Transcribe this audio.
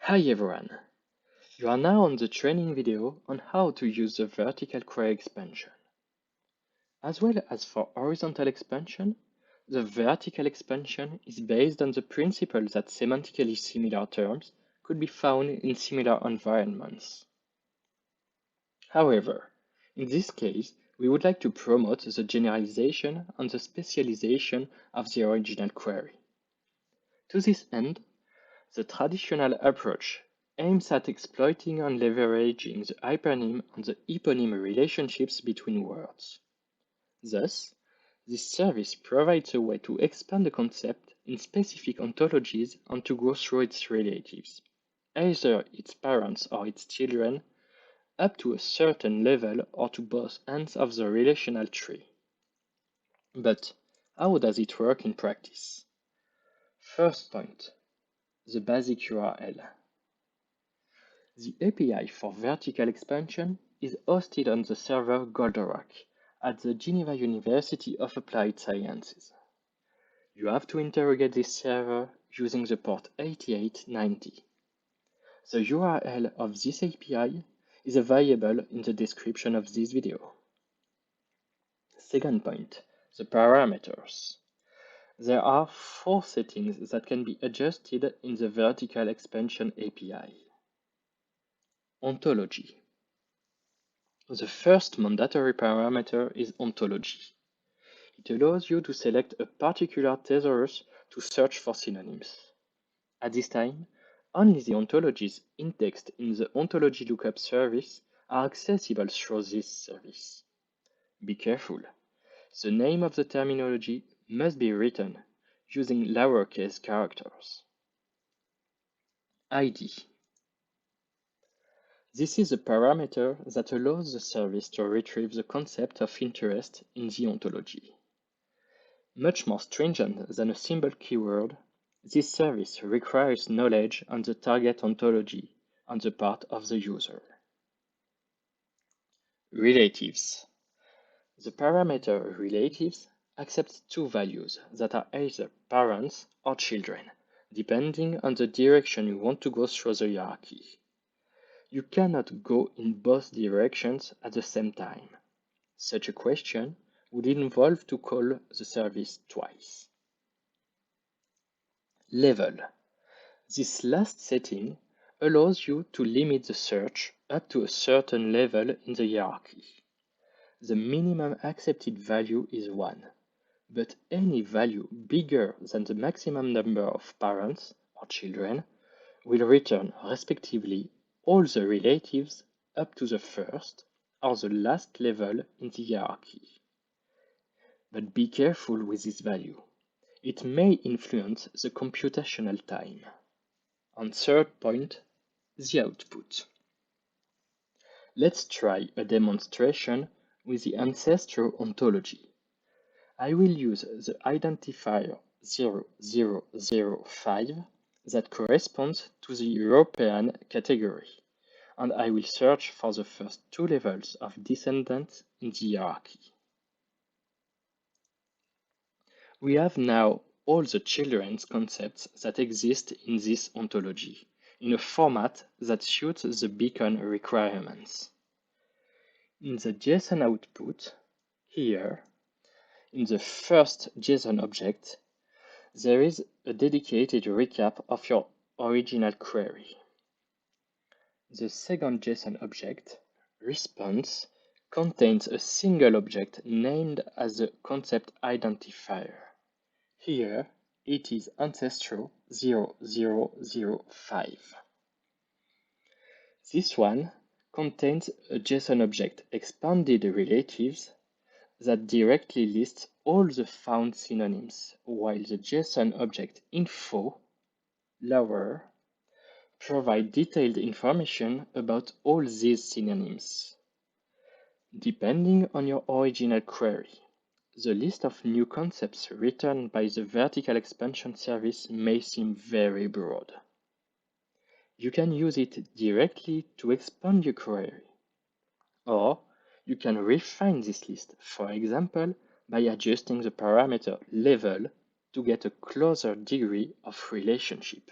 Hi everyone! You are now on the training video on how to use the vertical query expansion. As well as for horizontal expansion, the vertical expansion is based on the principle that semantically similar terms could be found in similar environments. However, in this case, we would like to promote the generalization and the specialization of the original query. To this end, the traditional approach aims at exploiting and leveraging the hypernym and the eponym relationships between words. Thus, this service provides a way to expand a concept in specific ontologies and to go through its relatives, either its parents or its children, up to a certain level or to both ends of the relational tree. But how does it work in practice? First point, the basic URL. The API for vertical expansion is hosted on the server Goldorak at the Geneva University of Applied Sciences. You have to interrogate this server using the port 8890. The URL of this API is available in the description of this video. Second point, the parameters. There are 4 settings that can be adjusted in the vertical expansion API. Ontology. The first mandatory parameter is ontology. It allows you to select a particular thesaurus to search for synonyms. At this time, only the ontologies indexed in the ontology lookup service are accessible through this service. Be careful. The name of the terminology must be written using lowercase characters. ID. This is a parameter that allows the service to retrieve the concept of interest in the ontology. Much more stringent than a simple keyword, this service requires knowledge on the target ontology on the part of the user. Relatives. The parameter relatives accepts 2 values that are either parents or children, depending on the direction you want to go through the hierarchy. You cannot go in both directions at the same time. Such a question would involve to call the service twice. Level. This last setting allows you to limit the search up to a certain level in the hierarchy. The minimum accepted value is 1, but any value bigger than the maximum number of parents or children will return respectively all the relatives up to the first or the last level in the hierarchy. But be careful with this value. It may influence the computational time. And third point, the output. Let's try a demonstration with the ancestral ontology. I will use the identifier 0005 that corresponds to the European category, and I will search for the first 2 levels of descendants in the hierarchy. We have now all the children's concepts that exist in this ontology in a format that suits the beacon requirements. In the JSON output, here, in the first JSON object, there is a dedicated recap of your original query. The second JSON object, response, contains a single object named as the concept identifier. Here, it is ancestral 0005. This one contains a JSON object expanded relatives that directly lists all the found synonyms, while the JSON object info, lower, provide detailed information about all these synonyms. Depending on your original query, the list of new concepts returned by the vertical expansion service may seem very broad. You can use it directly to expand your query, or you can refine this list, for example, by adjusting the parameter level to get a closer degree of relationship.